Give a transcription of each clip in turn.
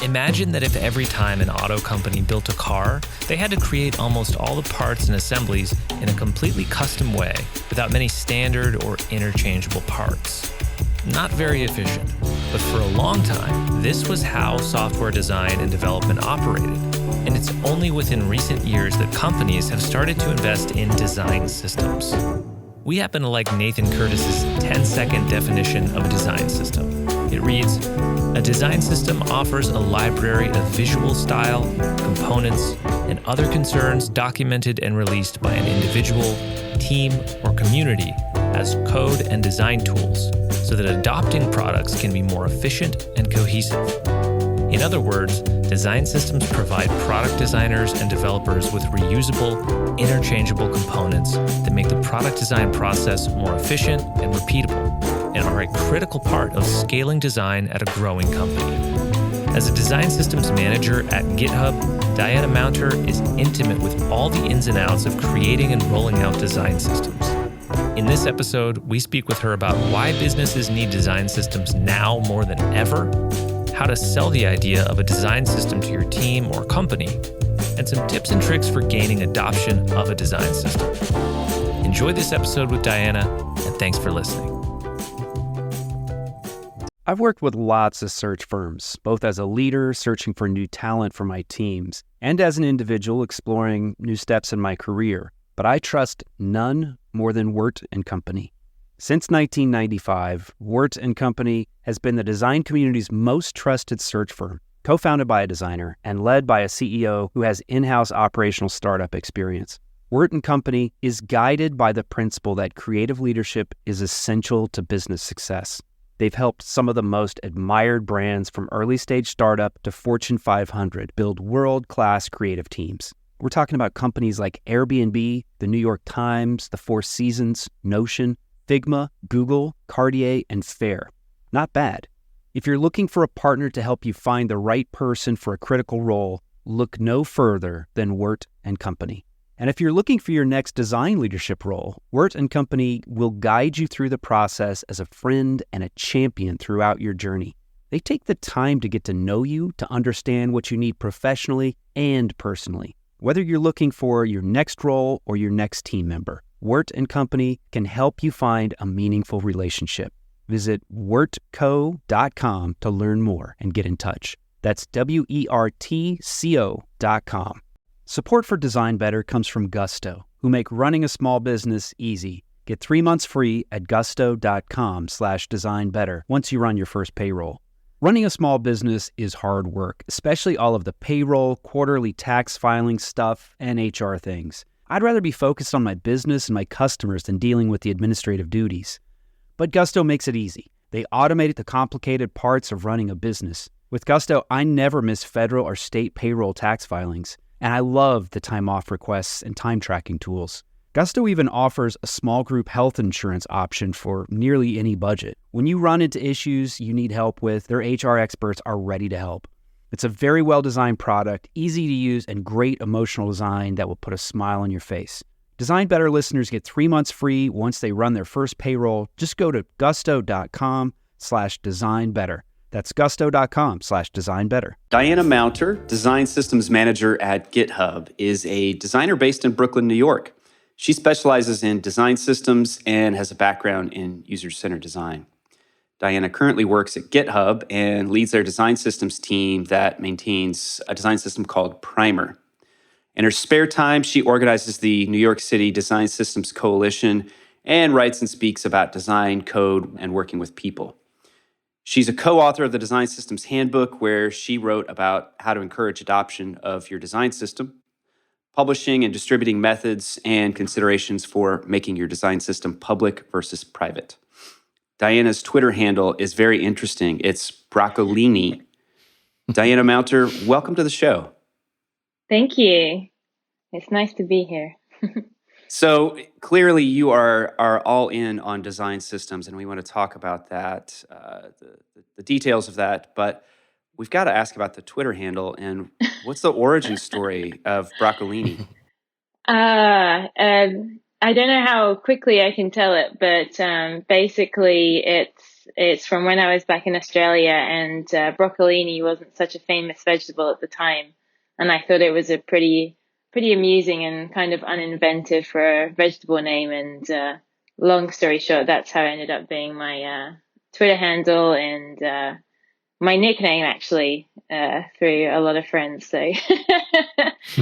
Imagine that if every time an auto company built a car, they had to create almost all the parts and assemblies in a completely custom way, without many standard or interchangeable parts. Not very efficient, but for a long time, this was how software design and development operated. And it's only within recent years that companies have started to invest in design systems. We happen to like Nathan Curtis's 10-second definition of a design system. It reads, "A design system offers a library of visual style, components, and other concerns documented and released by an individual, team, or community as code and design tools, so that adopting products can be more efficient and cohesive." In other words, design systems provide product designers and developers with reusable, interchangeable components that make the product design process more efficient and repeatable, and are a critical part of scaling design at a growing company. As a design systems manager at GitHub, Diana Mounter is intimate with all the ins and outs of creating and rolling out design systems. In this episode, we speak with her about why businesses need design systems now more than ever, how to sell the idea of a design system to your team or company, and some tips and tricks for gaining adoption of a design system. Enjoy this episode with Diana, and thanks for listening. I've worked with lots of search firms, both as a leader searching for new talent for my teams, and as an individual exploring new steps in my career. But I trust none more than Wirt & Company. Since 1995, Wirt & Company has been the design community's most trusted search firm, co-founded by a designer and led by a CEO who has in-house operational startup experience. Wirt & Company is guided by the principle that creative leadership is essential to business success. They've helped some of the most admired brands from early-stage startup to Fortune 500 build world-class creative teams. We're talking about companies like Airbnb, the New York Times, the Four Seasons, Notion, Figma, Google, Cartier, and Fair. Not bad. If you're looking for a partner to help you find the right person for a critical role, look no further than Wirt & Company. And if you're looking for your next design leadership role, Wirt & Company will guide you through the process as a friend and a champion throughout your journey. They take the time to get to know you, to understand what you need professionally and personally. Whether you're looking for your next role or your next team member, Wirt & Company can help you find a meaningful relationship. Visit wirtco.com to learn more and get in touch. That's WERTCO.com. Support for Design Better comes from Gusto, who make running a small business easy. Get 3 months free at gusto.com/designbetter once you run your first payroll. Running a small business is hard work, especially all of the payroll, quarterly tax filing stuff, and HR things. I'd rather be focused on my business and my customers than dealing with the administrative duties. But Gusto makes it easy. They automate the complicated parts of running a business. With Gusto, I never miss federal or state payroll tax filings, and I love the time off requests and time tracking tools. Gusto even offers a small group health insurance option for nearly any budget. When you run into issues you need help with, their HR experts are ready to help. It's a very well-designed product, easy to use, and great emotional design that will put a smile on your face. Design Better listeners get 3 months free once they run their first payroll. Just go to gusto.com/designbetter. That's gusto.com/designbetter. Diana Mounter, Design Systems Manager at GitHub, is a designer based in Brooklyn, New York. She specializes in design systems and has a background in user-centered design. Diana currently works at GitHub and leads their design systems team that maintains a design system called Primer. In her spare time, she organizes the New York City Design Systems Coalition and writes and speaks about design, code, and working with people. She's a co-author of the Design Systems Handbook, where she wrote about how to encourage adoption of your design system, publishing and distributing methods, and considerations for making your design system public versus private. Diana's Twitter handle is very interesting. It's broccolini. Diana Mounter, welcome to the show. Thank you. It's nice to be here. So clearly you are all in on design systems, and we want to talk about that, the details of that. But we've got to ask about the Twitter handle, and what's the origin story of broccolini? I don't know how quickly I can tell it, but basically it's It's from when I was back in Australia, and broccolini wasn't such a famous vegetable at the time, and I thought it was a pretty amusing and kind of uninventive for a vegetable name. And long story short, that's how it ended up being my Twitter handle and my nickname actually through a lot of friends. So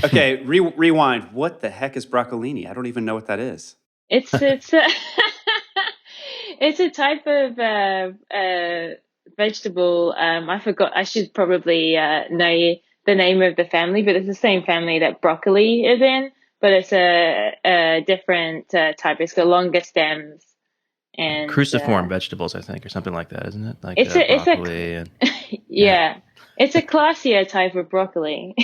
Okay, rewind. What the heck is broccolini? I don't even know what that is. it's a it's a type of vegetable. I forgot. I should probably know the name of the family, but it's the same family that broccoli is in, but it's a different type. It's got longer stems and Cruciform vegetables, I think, or something like that, isn't it? Like it's broccoli and yeah, it's a classier type of broccoli.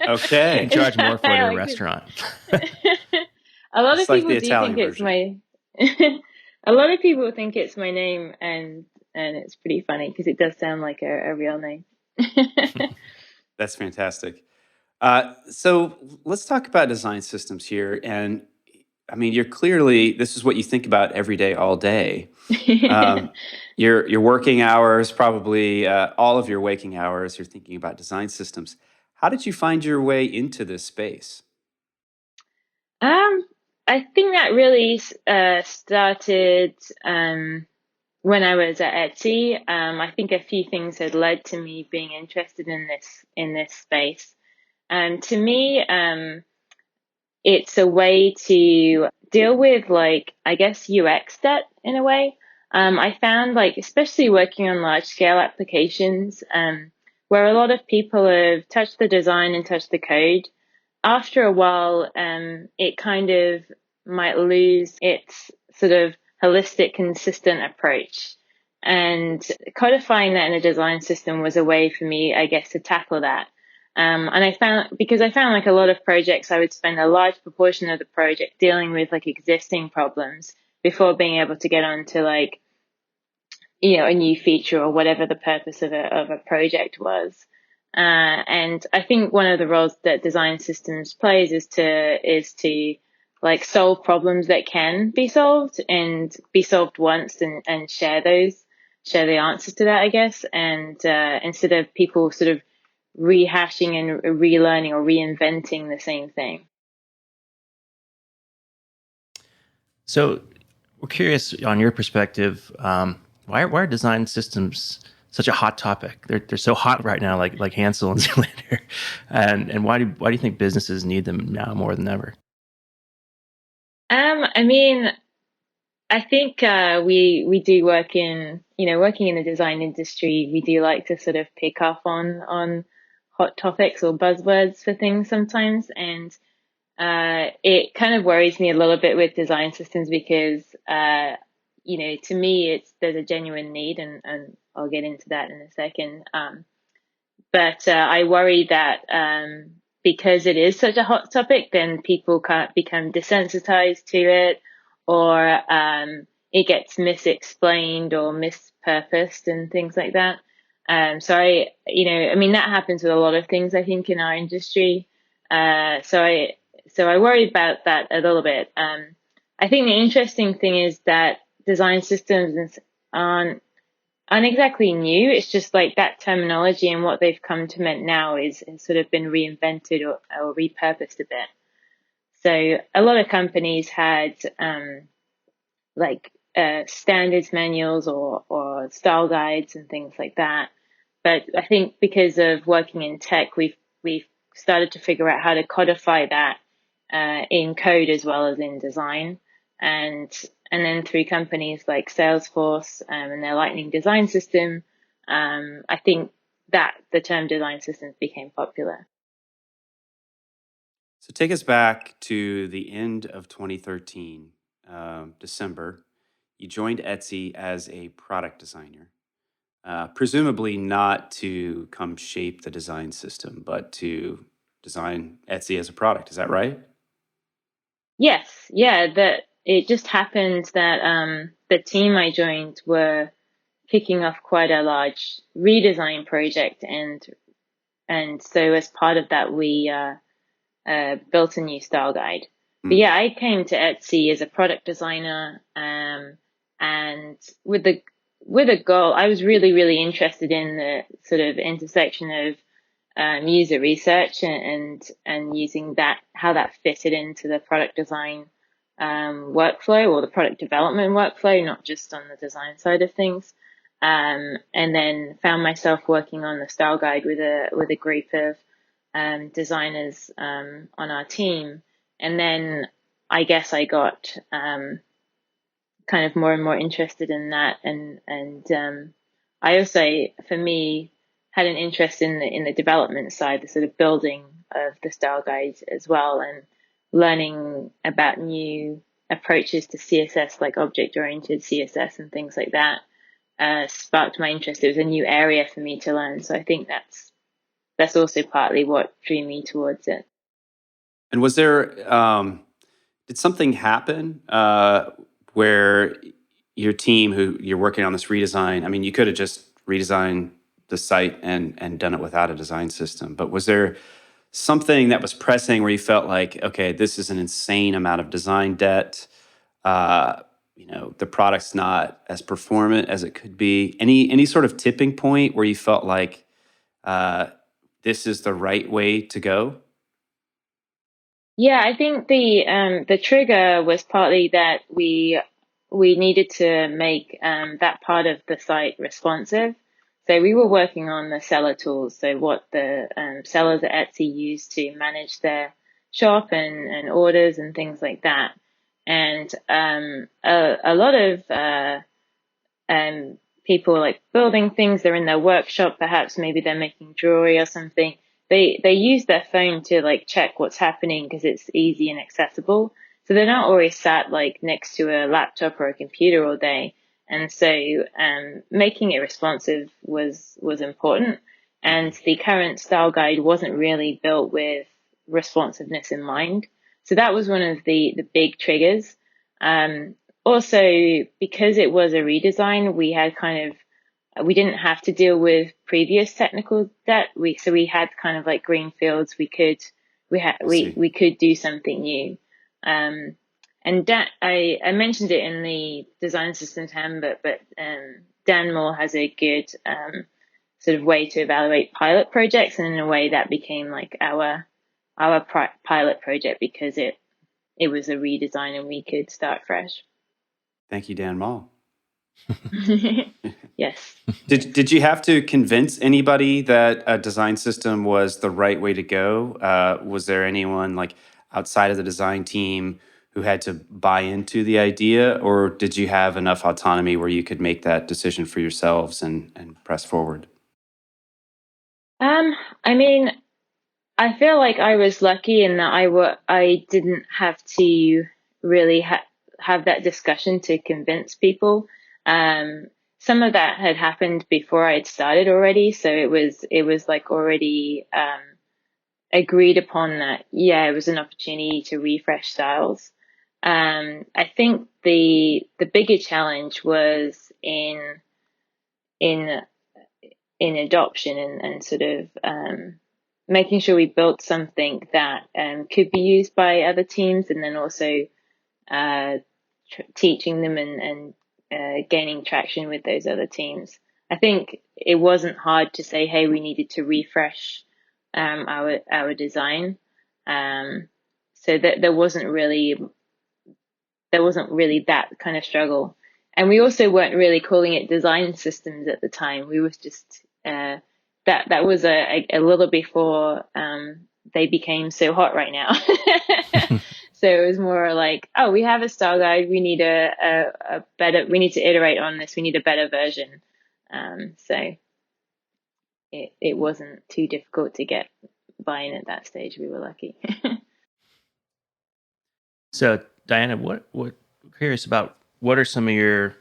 Okay. and charge more for it at a Like restaurant. A lot It's of like people the do Italian think it's version. my. A lot of people think it's my name, and it's pretty funny because it does sound like a real name. That's fantastic. So let's talk about design systems here. And I mean, this is what you think about every day, all day. Um, your working hours, probably all of your waking hours, you're thinking about design systems. How did you find your way into this space? Um, I think that really started when I was at Etsy. I think a few things had led to me being interested in this space. To me, it's a way to deal with, like, I guess, UX debt in a way. I found, like, especially working on large scale applications, where a lot of people have touched the design and touched the code. After a while, it kind of might lose its sort of holistic, consistent approach. And codifying that in a design system was a way for me, I guess, to tackle that. And because I found like a lot of projects, I would spend a large proportion of the project dealing with like existing problems before being able to get on to like, a new feature or whatever the purpose of a project was. And I think one of the roles that design systems plays is to like solve problems that can be solved and be solved once and share the answers to that, I guess. And instead of people sort of rehashing and relearning or reinventing the same thing. So we're curious on your perspective. Why are design systems such a hot topic? They're so hot right now, like Hansel and Zoolander. And why do you think businesses need them now more than ever? I mean, I think we do working in the design industry. We do like to sort of pick up on hot topics or buzzwords for things sometimes, and it kind of worries me a little bit with design systems because to me there's a genuine need, and I'll get into that in a second. But I worry that because it is such a hot topic, then people can't become desensitized to it, or it gets misexplained or mispurposed and things like that. I mean, that happens with a lot of things, I think, in our industry. So I worry about that a little bit. I think the interesting thing is that design systems aren't exactly new. It's just like that terminology and what they've come to mean now has sort of been reinvented or repurposed a bit. So a lot of companies had standards manuals or style guides and things like that. But I think because of working in tech, we've started to figure out how to codify that in code as well as in design. And then through companies like Salesforce and their Lightning design system, I think that the term design systems became popular. So take us back to the end of 2013, December. You joined Etsy as a product designer, presumably not to come shape the design system, but to design Etsy as a product. Is that right? Yes, yeah, that it just happened that the team I joined were kicking off quite a large redesign project, and so as part of that, we built a new style guide. But yeah, I came to Etsy as a product designer, and with with a goal. I was really, really interested in the sort of intersection of user research and using that, how that fitted into the product design workflow or the product development workflow, not just on the design side of things. And then found myself working on the style guide with a group of designers on our team. And then I guess I got kind of more and more interested in that, and I also, for me, had an interest in the development side, the sort of building of the style guide as well, and learning about new approaches to CSS, like object-oriented CSS and things like that, sparked my interest. It was a new area for me to learn, so I think that's also partly what drew me towards it. And was there, did something happen where your team, who you're working on this redesign, I mean, you could have just redesigned the site and done it without a design system, but was there something that was pressing where you felt like, okay, this is an insane amount of design debt? The product's not as performant as it could be. Any sort of tipping point where you felt like this is the right way to go? Yeah, I think the trigger was partly that we needed to make that part of the site responsive. So we were working on the seller tools, so what the sellers at Etsy use to manage their shop and orders and things like that. And a lot of people like building things, they're in their workshop, perhaps maybe they're making jewelry or something. They use their phone to like check what's happening because it's easy and accessible. So they're not always sat like next to a laptop or a computer all day. And so making it responsive was important. And the current style guide wasn't really built with responsiveness in mind. So that was one of the big triggers. Also, because it was a redesign, we didn't have to deal with previous technical debt. We had kind of like green fields. We could do something new. And Dan, I mentioned it in the design systems handbook, but Dan Moore has a good sort of way to evaluate pilot projects, and in a way that became like our pilot project because it was a redesign and we could start fresh. Thank you, Dan Mall. Yes. Did you have to convince anybody that a design system was the right way to go? Was there anyone like outside of the design team who had to buy into the idea, or did you have enough autonomy where you could make that decision for yourselves and press forward? I mean, I feel like I was lucky in that I didn't have to really have that discussion to convince people. Some of that had happened before I'd started already, so it was like already agreed upon that. Yeah, it was an opportunity to refresh styles. I think the bigger challenge was in adoption and sort of making sure we built something that could be used by other teams, and then also teaching them and gaining traction with those other teams. I think it wasn't hard to say, hey, we needed to refresh our design. So that there wasn't really that kind of struggle. And we also weren't really calling it design systems at the time. We was just that was a little before they became so hot right now. So it was more like, oh, we have a style guide. We need a better. We need to iterate on this. We need a better version. So it wasn't too difficult to get buy-in at that stage. We were lucky. So, Diana, what curious about what are some of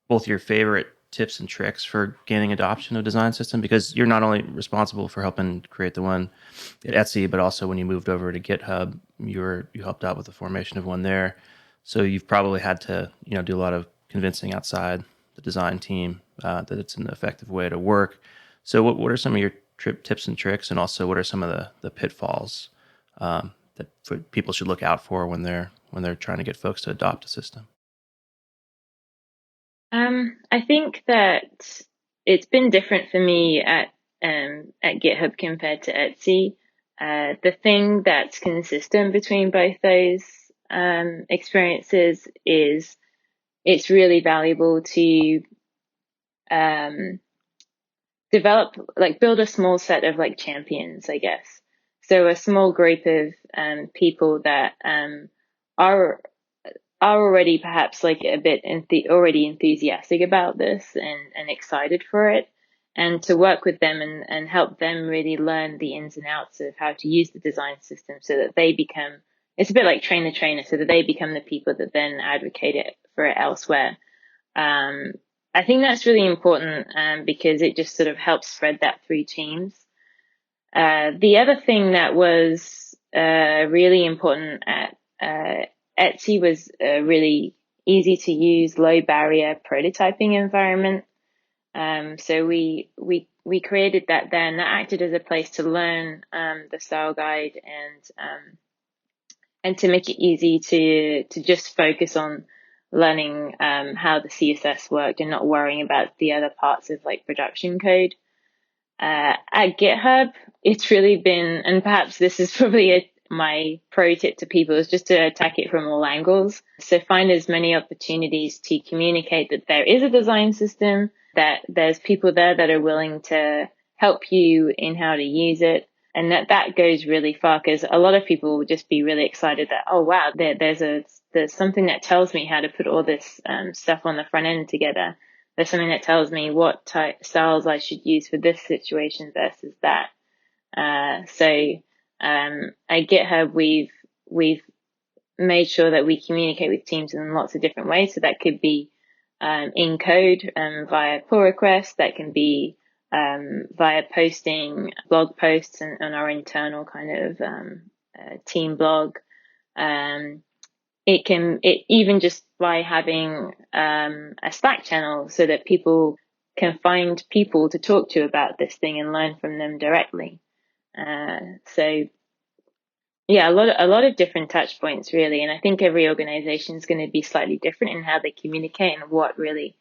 both your favorite tips and tricks for gaining adoption of design system? Because you're not only responsible for helping create the one at Etsy, but also when you moved over to GitHub, you helped out with the formation of one there. So you've probably had to do a lot of convincing outside the design team that it's an effective way to work. So what are some of your tips and tricks, and also what are some of the pitfalls that people should look out for when they're trying to get folks to adopt a system? I think that it's been different for me at GitHub compared to Etsy. The thing that's consistent between both those experiences is it's really valuable to um, build a small set of like champions, I guess. So a small group of people that are already perhaps like a bit already enthusiastic about this and excited for it, and to work with them and help them really learn the ins and outs of how to use the design system so that they become, it's a bit like train the trainer, so that they become the people that then advocate it for it elsewhere. Um, I think that's really important because it just sort of helps spread that through teams. The other thing that was really important at Etsy was a really easy to use, low barrier prototyping environment. So we created that then. That acted as a place to learn the style guide and to make it easy to just focus on learning how the CSS worked and not worrying about the other parts of like production code. At GitHub, it's really been, and perhaps this is probably my pro tip to people, is just to attack it from all angles. So find as many opportunities to communicate that there is a design system, that there's people there that are willing to help you in how to use it. And that goes really far, because a lot of people will just be really excited that, oh wow, there's something that tells me how to put all this stuff on the front end together. There's something that tells me what styles I should use for this situation versus that. At GitHub, we've made sure that we communicate with teams in lots of different ways. So that could be in code via pull requests. That can be via posting blog posts on our internal kind of team blog. It even just by having a Slack channel so that people can find people to talk to about this thing and learn from them directly. So yeah, a lot of different touch points really, and I think every organization is going to be slightly different in how they communicate and what really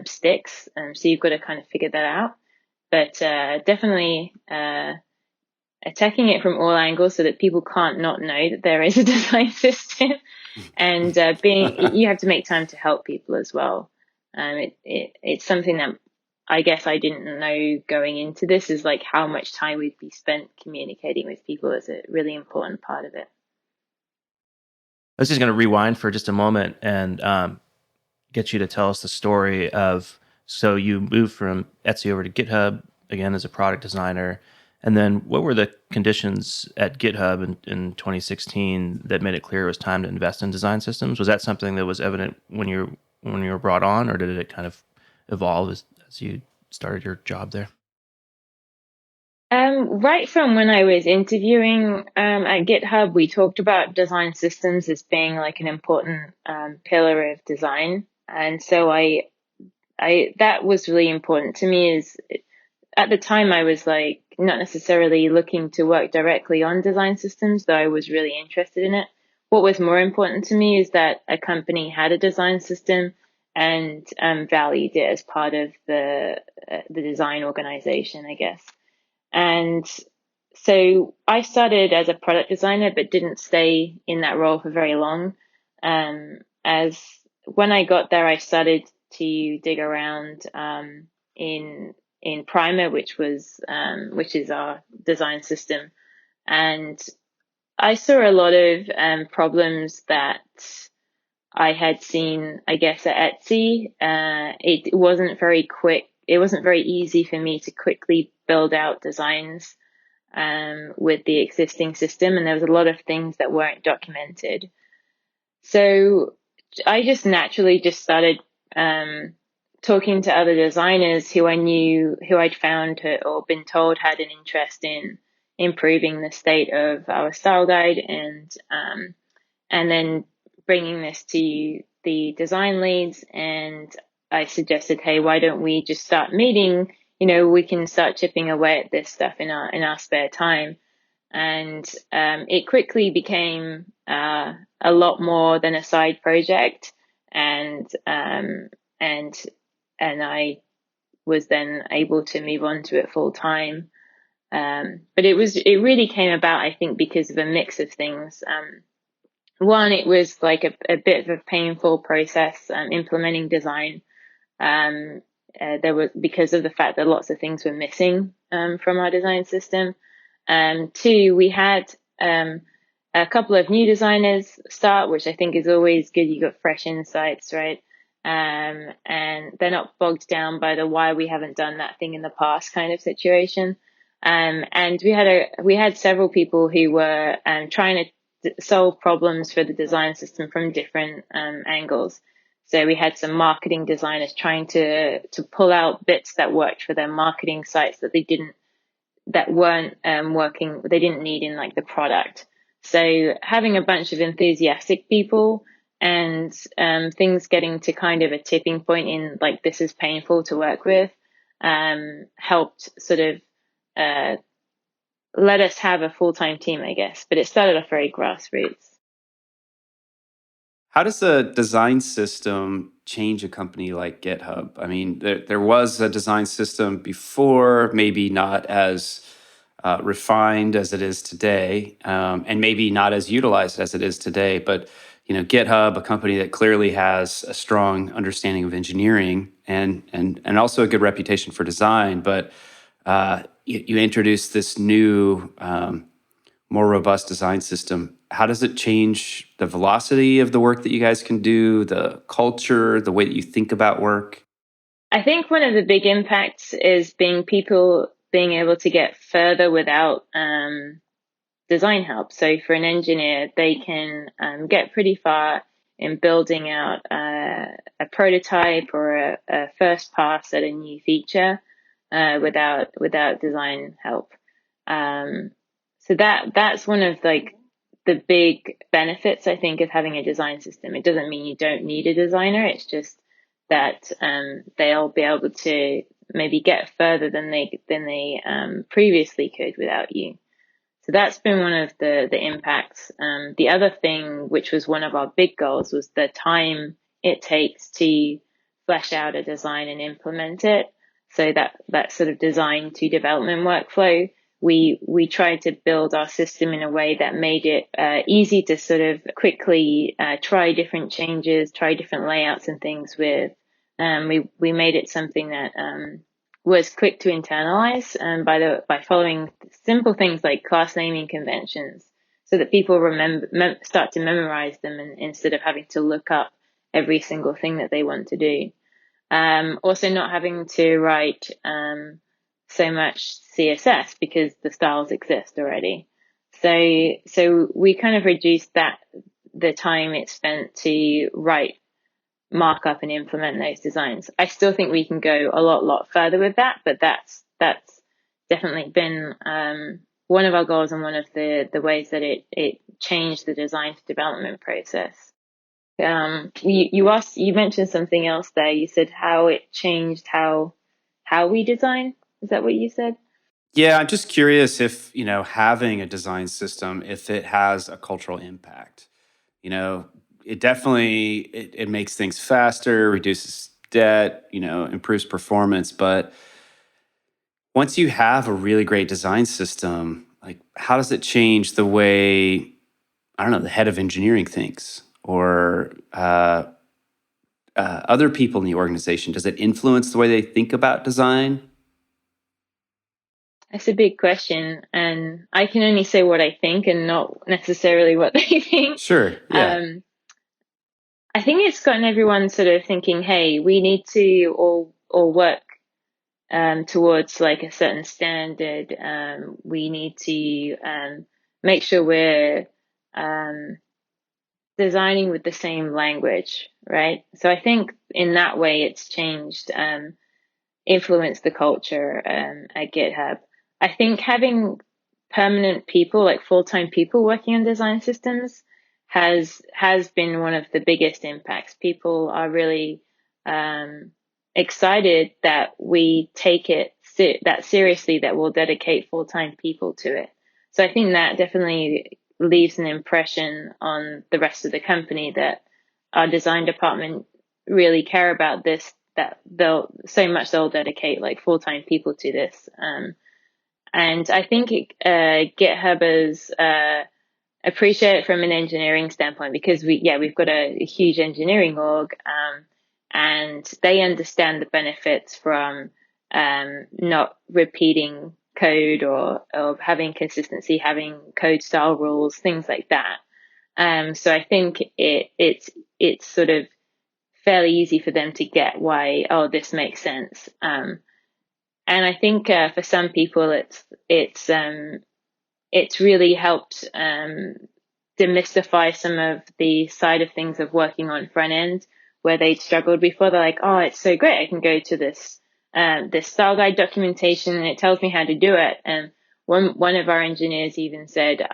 sticks. So you've got to kind of figure that out. But definitely attacking it from all angles so that people can't not know that there is a design system, and you have to make time to help people as well. It's something that I guess I didn't know going into this, is like how much time we'd be spent communicating with people is a really important part of it. I was just going to rewind for just a moment and get you to tell us the story of, so you moved from Etsy over to GitHub again as a product designer. And then what were the conditions at GitHub in 2016 that made it clear it was time to invest in design systems? Was that something that was evident when you were brought on, or did it kind of evolve as you started your job there? Right from when I was interviewing at GitHub, we talked about design systems as being like an important pillar of design, and so I that was really important to me. Is at the time I was like not necessarily looking to work directly on design systems, though I was really interested in it. What was more important to me is that a company had a design system and valued it as part of the design organization, I guess. And so I started as a product designer, but didn't stay in that role for very long. As when I got there, I started to dig around in Primer, which is our design system, and I saw a lot of problems that I had seen, I guess, at Etsy. It wasn't very quick. It wasn't very easy for me to quickly build out designs with the existing system, and there was a lot of things that weren't documented. So I just naturally just started talking to other designers who I'd found or been told had an interest in improving the state of our style guide, and then bringing this to the design leads. And I suggested, hey, why don't we just start meeting? We can start chipping away at this stuff in our spare time. And it quickly became a lot more than a side project. And and I was then able to move on to it full time. But it really came about, I think, because of a mix of things. One, it was like a bit of a painful process implementing design. There was, because of the fact that lots of things were missing from our design system. Two, we had a couple of new designers start, which I think is always good. You got fresh insights, right? And they're not bogged down by the why we haven't done that thing in the past kind of situation. And we had several people who were trying to solve problems for the design system from different angles. So we had some marketing designers trying to pull out bits that worked for their marketing sites that weren't working, they didn't need in like the product. So having a bunch of enthusiastic people and things getting to kind of a tipping point in like, this is painful to work with, helped sort of let us have a full-time team, I guess. But it started off very grassroots. How does a design system change a company like GitHub? I mean, there was a design system before, maybe not as refined as it is today, and maybe not as utilized as it is today. But GitHub, a company that clearly has a strong understanding of engineering and also a good reputation for design, but you introduced this new, more robust design system. How does it change the velocity of the work that you guys can do, the culture, the way that you think about work? I think one of the big impacts is people being able to get further without design help. So for an engineer, they can get pretty far in building out a prototype or a first pass at a new feature without design help. So that's one of like the big benefits, I think, of having a design system. It doesn't mean you don't need a designer. It's just that they'll be able to maybe get further than they previously could without you. So that's been one of the impacts. The other thing, which was one of our big goals, was the time it takes to flesh out a design and implement it. So that sort of design to development workflow, we tried to build our system in a way that made it easy to sort of quickly try different changes, try different layouts and things with. We made it something that was quick to internalize by following simple things like class naming conventions, so that people start to memorize them instead of having to look up every single thing that they want to do. Also, not having to write so much CSS because the styles exist already. So we kind of reduced the time it's spent to write, mark up and implement those designs. I still think we can go a lot further with that, but that's definitely been one of our goals and one of the ways that it changed the design to development process. You mentioned something else there. You said how it changed how we design. Is that what you said? Yeah, I'm just curious if, having a design system, if it has a cultural impact. It definitely it makes things faster, reduces debt, improves performance. But once you have a really great design system, like how does it change the way, I don't know, the head of engineering thinks or other people in the organization? Does it influence the way they think about design? That's a big question, and I can only say what I think and not necessarily what they think. Sure. Yeah. I think it's gotten everyone sort of thinking, hey, we need to all work towards like a certain standard. We need to make sure we're designing with the same language, right? So I think in that way it's changed, influenced the culture at GitHub. I think having permanent people, like full-time people working on design systems has been one of the biggest impacts. People are really excited that we take it that seriously, that we'll dedicate full-time people to it. So I think that definitely leaves an impression on the rest of the company that our design department really care about this, that they'll dedicate like full-time people to this. And I think GitHub is appreciate it from an engineering standpoint, because we've got a huge engineering org, and they understand the benefits from not repeating code or having consistency, having code style rules, things like that. So I think it's sort of fairly easy for them to get why, oh, this makes sense. And I think for some people, it's really helped demystify some of the side of things of working on front end where they'd struggled before. They're like, oh, it's so great. I can go to this style guide documentation and it tells me how to do it. And one of our engineers even said,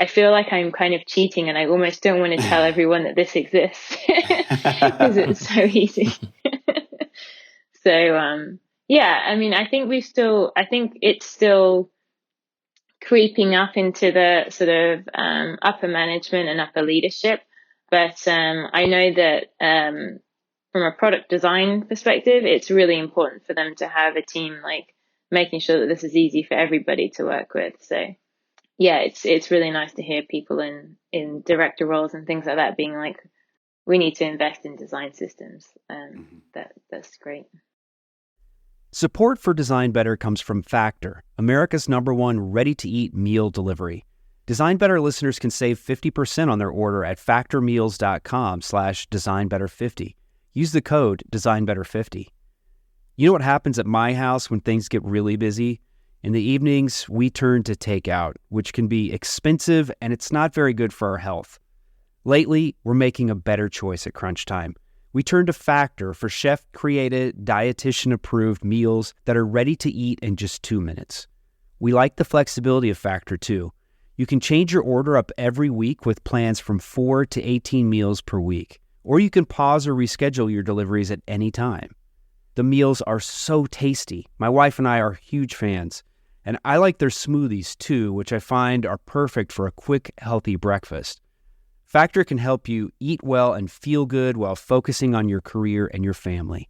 I feel like I'm kind of cheating and I almost don't want to tell everyone that this exists because it's so easy. So, yeah, I mean, I think it's still creeping up into the sort of upper management and upper leadership. But I know that from a product design perspective, it's really important for them to have a team like making sure that this is easy for everybody to work with. So yeah, it's really nice to hear people in director roles and things like that being like, we need to invest in design systems. That's great. Support for Design Better comes from Factor, America's #1 ready-to-eat meal delivery. Design Better listeners can save 50% on their order at factormeals.com/designbetter50. Use the code designbetter50. You know what happens at my house when things get really busy? In the evenings, we turn to takeout, which can be expensive and it's not very good for our health. Lately, we're making a better choice at crunch time. We turn to Factor for chef-created, dietitian-approved meals that are ready to eat in just 2 minutes. We like the flexibility of Factor, too. You can change your order up every week with plans from 4 to 18 meals per week, or you can pause or reschedule your deliveries at any time. The meals are so tasty. My wife and I are huge fans, and I like their smoothies, too, which I find are perfect for a quick, healthy breakfast. Factor can help you eat well and feel good while focusing on your career and your family.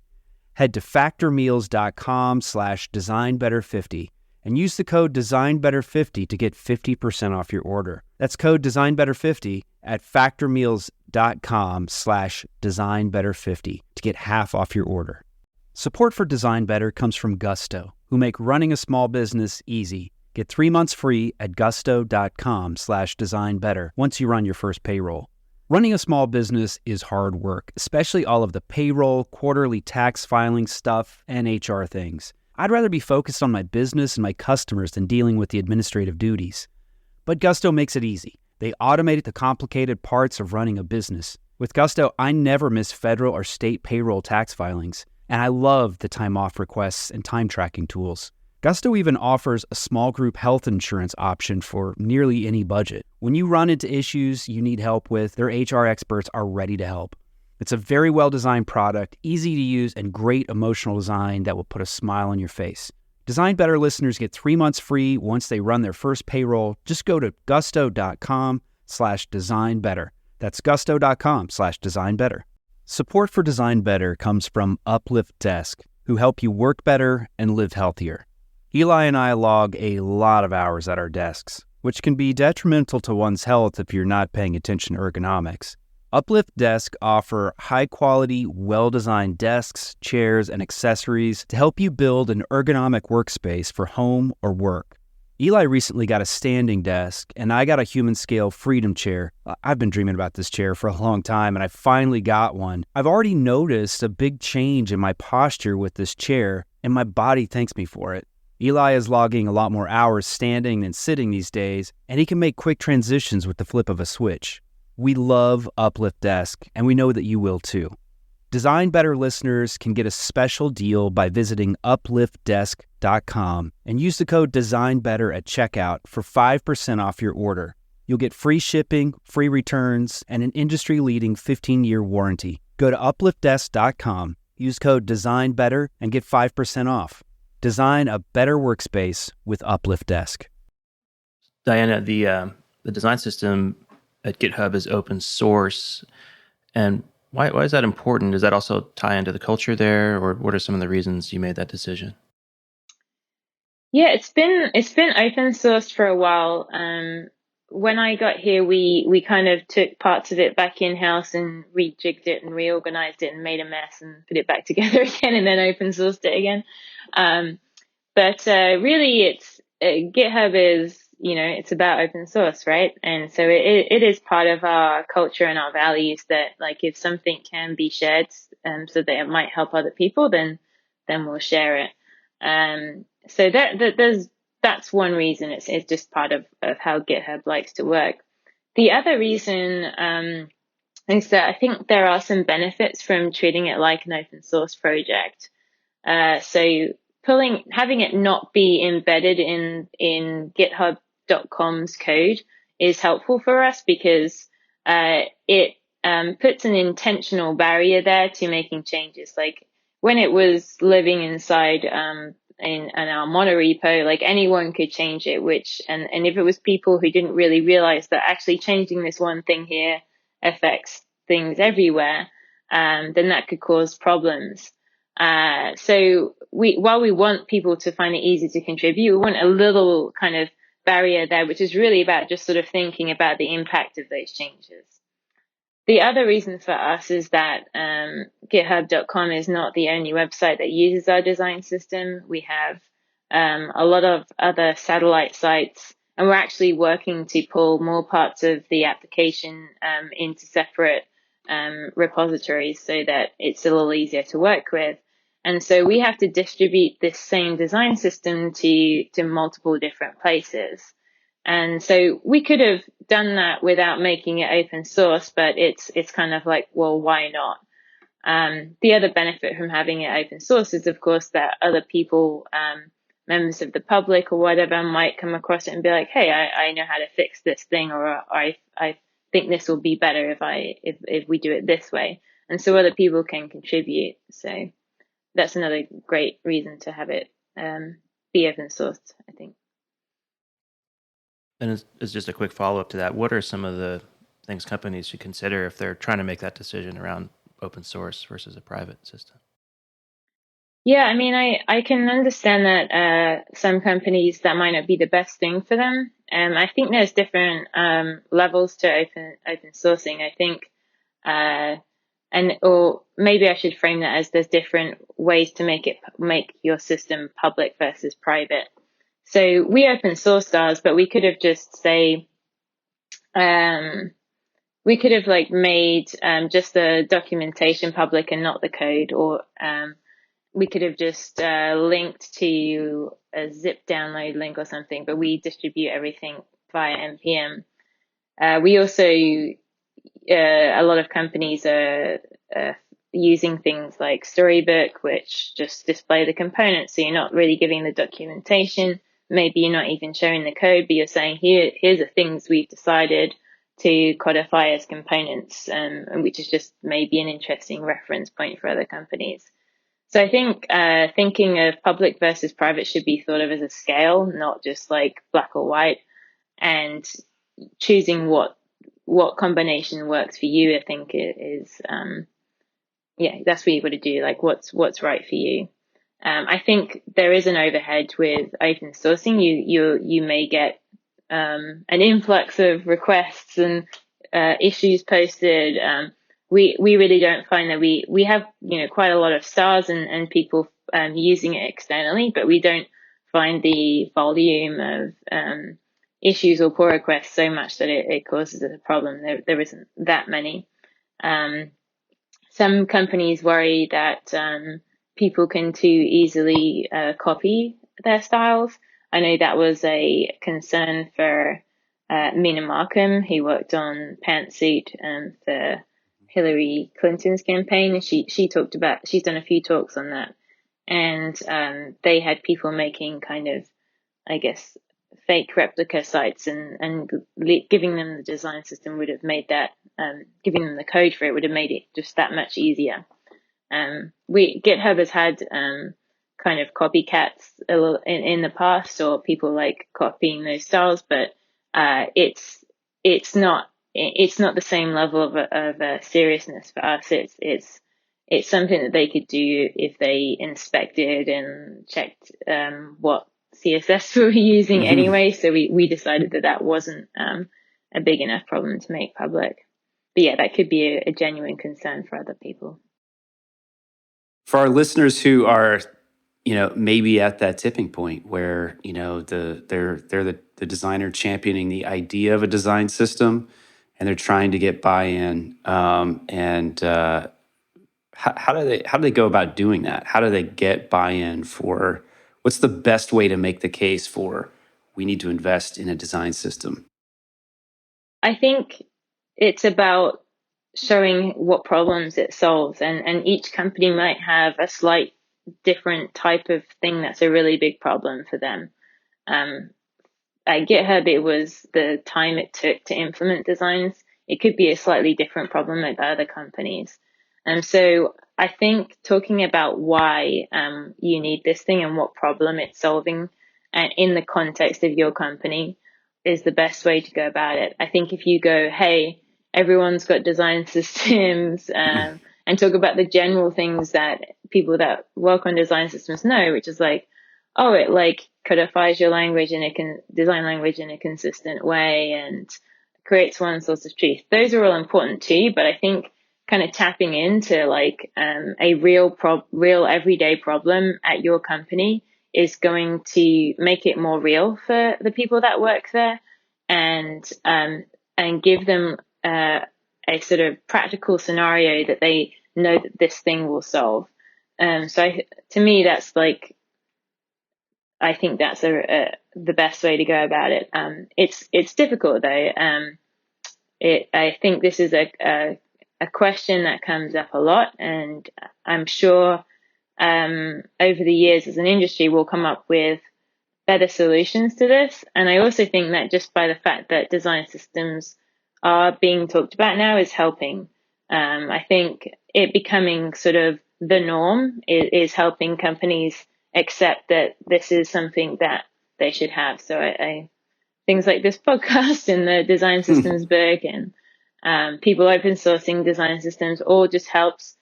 Head to factormeals.com/designbetter50 and use the code designbetter50 to get 50% off your order. That's code designbetter50 at factormeals.com/designbetter50 to get half off your order. Support for Design Better comes from Gusto, who make running a small business easy. Get 3 months free at gusto.com/designbetter once you run your first payroll. Running a small business is hard work, especially all of the payroll, quarterly tax filing stuff, and HR things. I'd rather be focused on my business and my customers than dealing with the administrative duties. But Gusto makes it easy. They automate the complicated parts of running a business. With Gusto, I never miss federal or state payroll tax filings, and I love the time off requests and time tracking tools. Gusto even offers a small group health insurance option for nearly any budget. When you run into issues you need help with, their HR experts are ready to help. It's a very well-designed product, easy to use, and great emotional design that will put a smile on your face. Design Better listeners get 3 months free once they run their first payroll. Just go to gusto.com/designbetter. That's gusto.com/designbetter. Support for Design Better comes from Uplift Desk, who help you work better and live healthier. Eli and I log a lot of hours at our desks, which can be detrimental to one's health if you're not paying attention to ergonomics. Uplift Desk offer high-quality, well-designed desks, chairs, and accessories to help you build an ergonomic workspace for home or work. Eli recently got a standing desk, and I got a human-scale Freedom chair. I've been dreaming about this chair for a long time, and I finally got one. I've already noticed a big change in my posture with this chair, and my body thanks me for it. Eli is logging a lot more hours standing than sitting these days, and he can make quick transitions with the flip of a switch. We love Uplift Desk, and we know that you will too. Design Better listeners can get a special deal by visiting upliftdesk.com and use the code DESIGNBETTER at checkout for 5% off your order. You'll get free shipping, free returns, and an industry-leading 15-year warranty. Go to upliftdesk.com, use code DESIGNBETTER, and get 5% off. Design a better workspace with Uplift Desk. Diana, the design system at GitHub is open source, and Why is that important? Does that also tie into the culture there, or what are some of the reasons you made that decision? Yeah, it's been open sourced for a while. When I got here, we kind of took parts of it back in house and rejigged it and reorganized it and made a mess and put it back together again and then open sourced it again. Um, but really, it's GitHub is, it's about open source, right? And so it is part of our culture and our values that, like, if something can be shared, so that it might help other people, then we'll share it. So that's one reason. It's just part of how GitHub likes to work. The other reason, is that I think there are some benefits from treating it like an open source project. So having it not be embedded in github.com's code is helpful for us because it puts an intentional barrier there to making changes. Like when it was living inside in our monorepo, like anyone could change it, and if it was people who didn't really realize that actually changing this one thing here affects things everywhere, then that could cause problems. So while we want people to find it easy to contribute, we want a little kind of barrier there, which is really about just sort of thinking about the impact of those changes. The other reason for us is that github.com is not the only website that uses our design system. We have a lot of other satellite sites, and we're actually working to pull more parts of the application into separate repositories so that it's a little easier to work with. And so we have to distribute this same design system to multiple different places. And so we could have done that without making it open source, but it's kind of like, well, why not? The other benefit from having it open source is, of course, that other people, members of the public or whatever, might come across it and be like, hey, I know how to fix this thing, or I think this will be better if we do it this way. And so other people can contribute. So that's another great reason to have it be open sourced, I think. And as just a quick follow up to that, what are some of the things companies should consider if they're trying to make that decision around open source versus a private system? Yeah, I mean, I can understand that some companies that might not be the best thing for them. I think there's different levels to open sourcing. I think, or maybe I should frame that as there's different ways to make your system public versus private. So we open sourced ours, but we could have just we could have like made just the documentation public and not the code, or we could have just linked to a zip download link or something, but we distribute everything via npm. We also, a lot of companies are using things like Storybook, which just display the components, so you're not really giving the documentation. Maybe you're not even showing the code, but you're saying, here's the things we've decided to codify as components, and which is just maybe an interesting reference point for other companies. So I think thinking of public versus private should be thought of as a scale, not just like black or white, and choosing what combination works for you. I think it is, that's what you've got to do. Like what's right for you. I think there is an overhead with open sourcing. You may get an influx of requests and issues posted. We really don't find that we have, quite a lot of stars and people using it externally, but we don't find the volume of issues or pull requests so much that it causes a problem. There isn't that many. Some companies worry that people can too easily copy their styles. I know that was a concern for Mina Markham, who worked on Pantsuit for Hillary Clinton's campaign, and she's done a few talks on that, and they had people making kind of, I guess, fake replica sites, and giving them the design system would have made that, giving them the code for it would have made it just that much easier. GitHub has had kind of copycats in the past, or people like copying those styles, but it's not it's not the same level of seriousness for us. It's something that they could do if they inspected and checked what CSS we were using anyway. So we decided that wasn't a big enough problem to make public. But yeah, that could be a genuine concern for other people. For our listeners who are, maybe at that tipping point where, they're the designer championing the idea of a design system, and they're trying to get buy-in, and how do they go about doing that? How do they get buy-in for what's the best way to make the case for we need to invest in a design system? I think it's about showing what problems it solves, and each company might have a slight different type of thing that's a really big problem for them. At GitHub, it was the time it took to implement designs. It could be a slightly different problem at other companies. And so I think talking about why you need this thing and what problem it's solving in the context of your company is the best way to go about it. I think if you go, hey, everyone's got design systems, and talk about the general things that people that work on design systems know, which is like, oh, it like codifies your language design language in a consistent way and creates one source of truth. Those are all important too, but I think kind of tapping into like a real everyday problem at your company is going to make it more real for the people that work there, and give them a sort of practical scenario that they know that this thing will solve. To me, that's like, I think that's the best way to go about it. It's difficult though. I think this is a question that comes up a lot, and I'm sure over the years as an industry we'll come up with better solutions to this. And I also think that just by the fact that design systems are being talked about now is helping. I think it becoming sort of the norm is helping companies accept that this is something that they should have. So things like this podcast and the design systems book and people open sourcing design systems all just helps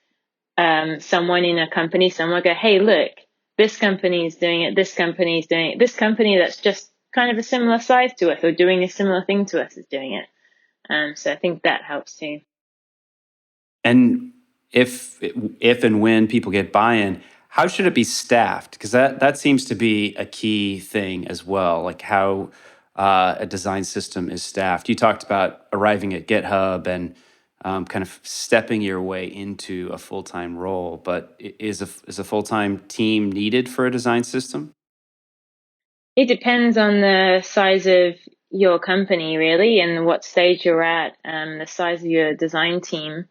someone in a company, someone go, hey, look, this company is doing it, this company is doing it, this company that's just kind of a similar size to us or doing a similar thing to us is doing it. So I think that helps too. And if and when people get buy-in, how should it be staffed? Because that seems to be a key thing as well, like how a design system is staffed. You talked about arriving at GitHub and kind of stepping your way into a full-time role, but is a full-time team needed for a design system? It depends on the size of your company, really, and what stage you're at, the size of your design team.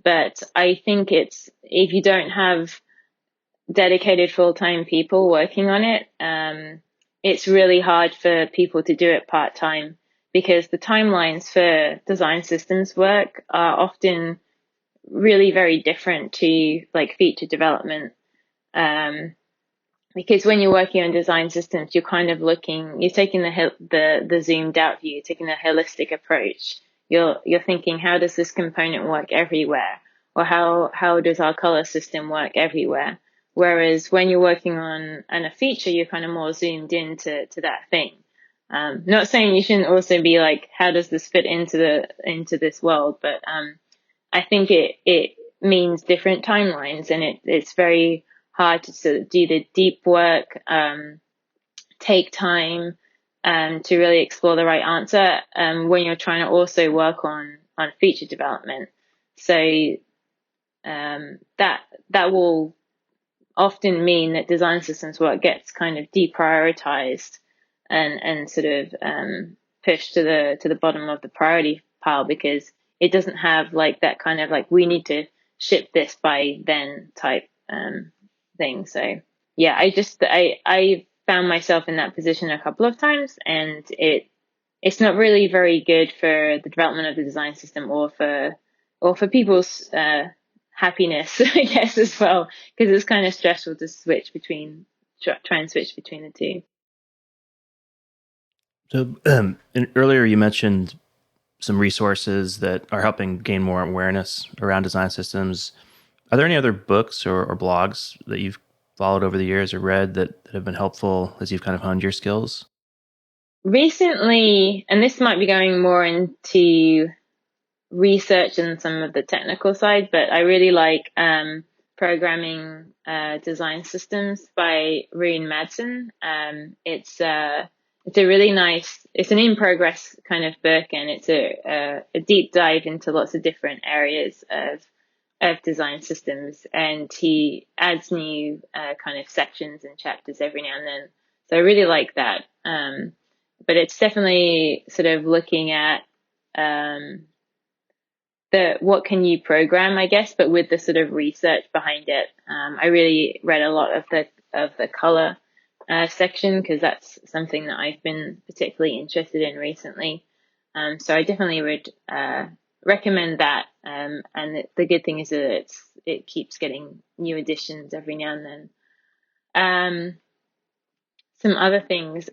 But I think if you don't have dedicated full-time people working on it, it's really hard for people to do it part-time because the timelines for design systems work are often really very different to like feature development. Because when you're working on design systems, you're kind of you're taking the zoomed out view, taking a holistic approach. You're thinking, how does this component work everywhere? Or how does our color system work everywhere? Whereas when you're working on a feature, you're kind of more zoomed into that thing. Not saying you shouldn't also be like, how does this fit into this world? But I think it means different timelines, and it's very hard to sort of do the deep work, take time to really explore the right answer when you're trying to also work on feature development. So that will often mean that design systems work gets kind of deprioritized and sort of pushed to the bottom of the priority pile because it doesn't have like that kind of like we need to ship this by then type thing. So yeah, I found myself in that position a couple of times, and it's not really very good for the development of the design system or for people's happiness, I guess, as well, because it's kind of stressful to try and switch between the two. So, and earlier you mentioned some resources that are helping gain more awareness around design systems. Are there any other books or blogs that you've followed over the years or read that have been helpful as you've kind of honed your skills? Recently, and this might be going more into research and some of the technical side, but I really like programming design systems by Rune Madsen. It's a really nice, it's an in progress kind of book, and it's a deep dive into lots of different areas of design systems, and he adds new kind of sections and chapters every now and then. So I really like that. But it's definitely sort of looking at the what can you program, I guess, but with the sort of research behind it. I really read a lot of the color section, because that's something that I've been particularly interested in recently. So I definitely would recommend that. And the good thing is that it keeps getting new editions every now and then. Some other things.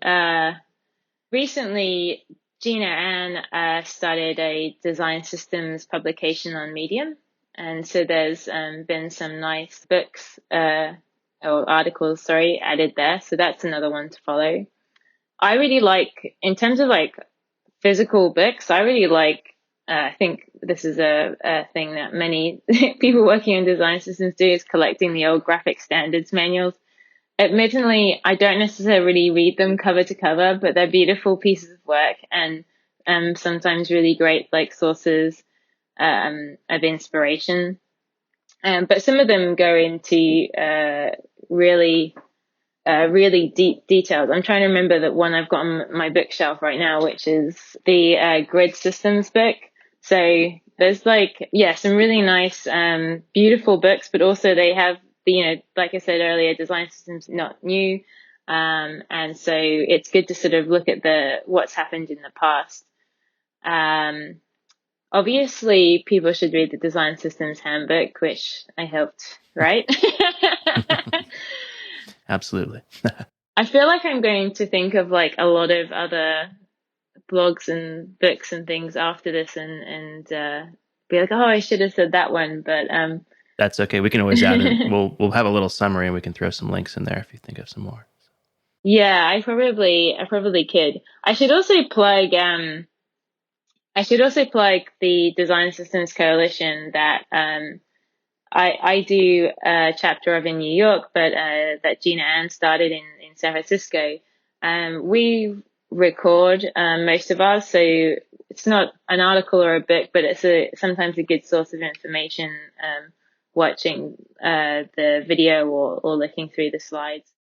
Recently, Gina Ann started a design systems publication on Medium. And so there's been some nice books or articles, added there. So that's another one to follow. I really like, in terms of like physical books, I really like, I think this is a thing that many people working on design systems do, is collecting the old graphic standards manuals. Admittedly, I don't necessarily read them cover to cover, but they're beautiful pieces of work, and sometimes really great like sources of inspiration. But some of them go into really deep details. I'm trying to remember that one I've got on my bookshelf right now, which is the grid systems book. So there's some really nice, beautiful books, but also they have, like I said earlier, design systems not new. And so it's good to sort of look at what's happened in the past. Obviously people should read the Design Systems Handbook, which I helped write. Absolutely. I feel like I'm going to think of like a lot of other blogs and books and things after this, and be like, oh, I should have said that one, but That's okay. We can always add it. We'll have a little summary, and we can throw some links in there if you think of some more. Yeah, I probably could. I should also plug the Design Systems Coalition that I do a chapter of in New York, but that Gina Ann started in San Francisco. We record most of ours, so it's not an article or a book, but it's sometimes a good source of information, watching the video or looking through the slides.